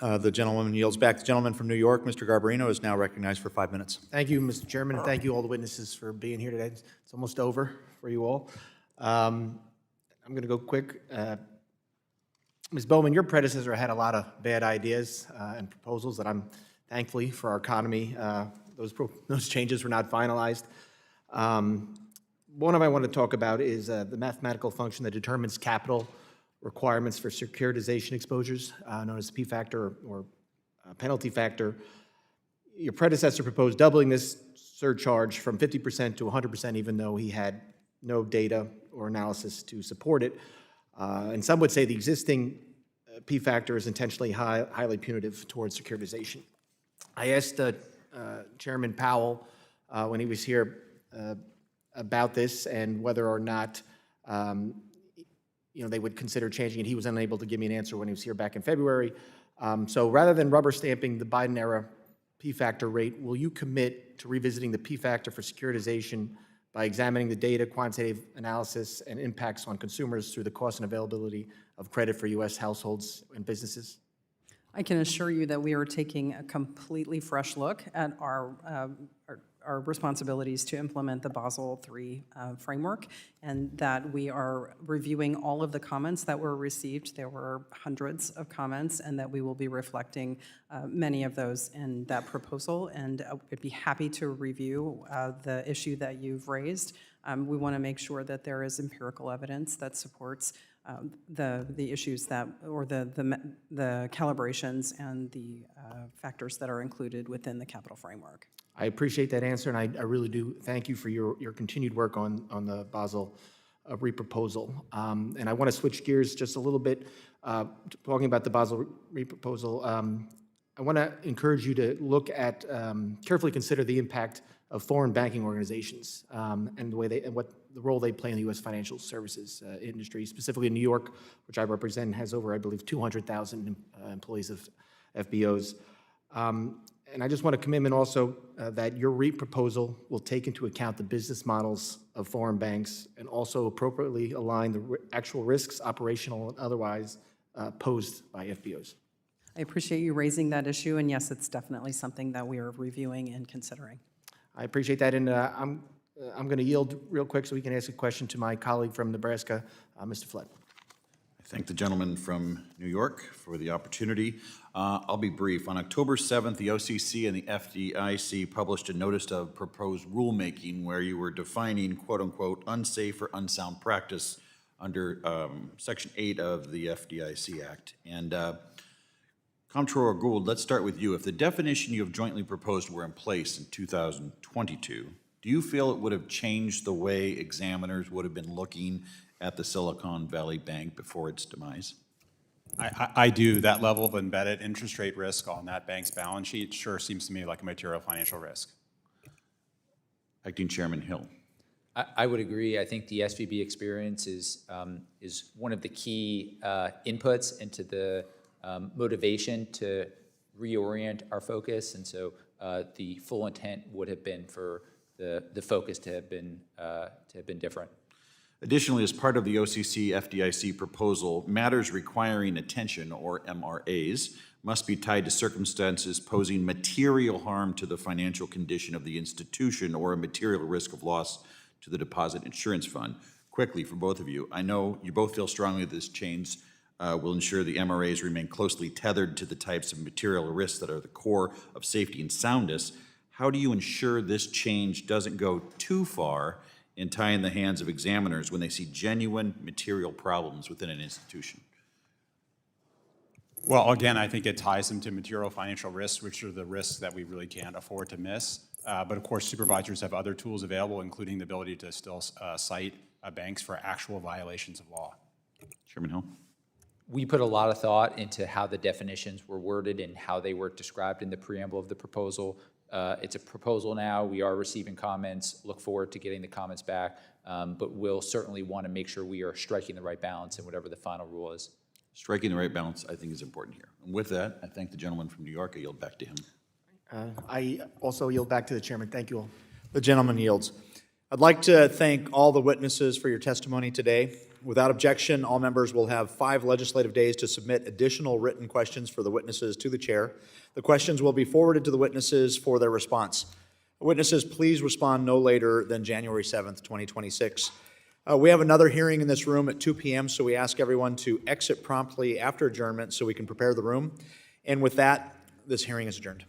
The gentleman yields back. The gentleman from New York, Mr. Garbarino, is now recognized for 5 minutes. Thank you, Mr. Chairman, and thank you all the witnesses for being here today. It's almost over for you all. I'm going to go quick. Ms. Bowman, your predecessor had a lot of bad ideas and proposals that thankfully for our economy, those changes were not finalized. One of I want to talk about is the mathematical function that determines capital requirements for securitization exposures, known as P factor or penalty factor. Your predecessor proposed doubling this surcharge from 50% to 100%, even though he had no data or analysis to support it. And some would say the existing P factor is intentionally highly punitive towards securitization. I asked Chairman Powell when he was here about this and whether or not they would consider changing it. He was unable to give me an answer when he was here back in February. So rather than rubber stamping the Biden era P factor rate, will you commit to revisiting the P factor for securitization by examining the data, quantitative analysis, and impacts on consumers through the cost and availability of credit for U.S. households and businesses? I can assure you that we are taking a completely fresh look at our responsibilities to implement the Basel III framework, and that we are reviewing all of the comments that were received. There were hundreds of comments, and that we will be reflecting many of those in that proposal, and I'd be happy to review the issue that you've raised. We want to make sure that there is empirical evidence that supports the issues that, or the calibrations and the factors that are included within the capital framework. I appreciate that answer, and I really do thank you for your continued work on the Basel reproposal. And I want to switch gears just a little bit, talking about the Basel reproposal. I want to encourage you to look at, carefully consider the impact of foreign banking organizations and the way what the role they play in the U.S. financial services industry, specifically in New York, which I represent, has over, I believe, 200,000 employees of FBOs. And I just want a commitment also that your REIT proposal will take into account the business models of foreign banks and also appropriately align the actual risks, operational and otherwise, posed by FBOs. I appreciate you raising that issue, and yes, it's definitely something that we are reviewing and considering. I appreciate that, and I'm going to yield real quick so we can ask a question to my colleague from Nebraska, Mr. Flood. I thank the gentleman from New York for the opportunity. I'll be brief. On October 7th, the OCC and the FDIC published a notice of proposed rulemaking where you were defining, quote unquote, unsafe or unsound practice under Section 8 of the FDIC Act. And Comptroller Gould, let's start with you. If the definition you have jointly proposed were in place in 2022, do you feel it would have changed the way examiners would have been looking at the Silicon Valley Bank before its demise? I do. That level of embedded interest rate risk on that bank's balance sheet sure seems to me like a material financial risk. Acting Chairman Hill. I would agree. I think the SVB experience is one of the key inputs into the motivation to reorient our focus, and so the full intent would have been for the focus to have been different. Additionally, as part of the OCC FDIC proposal, matters requiring attention, or MRAs, must be tied to circumstances posing material harm to the financial condition of the institution or a material risk of loss to the deposit insurance fund. Quickly, for both of you, I know you both feel strongly this change will ensure the MRAs remain closely tethered to the types of material risks that are the core of safety and soundness. How do you ensure this change doesn't go too far in tying the hands of examiners when they see genuine material problems within an institution? Well, again, I think it ties them to material financial risks, which are the risks that we really can't afford to miss. But of course, supervisors have other tools available, including the ability to still cite banks for actual violations of law. Chairman Hill. We put a lot of thought into how the definitions were worded and how they were described in the preamble of the proposal. It's a proposal now. We are receiving comments. Look forward to getting the comments back. But we'll certainly want to make sure we are striking the right balance in whatever the final rule is. Striking the right balance, I think, is important here. And with that, I thank the gentleman from New York. I yield back to him. I also yield back to the chairman. Thank you all. The gentleman yields. I'd like to thank all the witnesses for your testimony today. Without objection, all members will have 5 legislative days to submit additional written questions for the witnesses to the chair. The questions will be forwarded to the witnesses for their response. Witnesses, please respond no later than January 7th, 2026. We have another hearing in this room at 2 p.m., so we ask everyone to exit promptly after adjournment so we can prepare the room. And with that, this hearing is adjourned.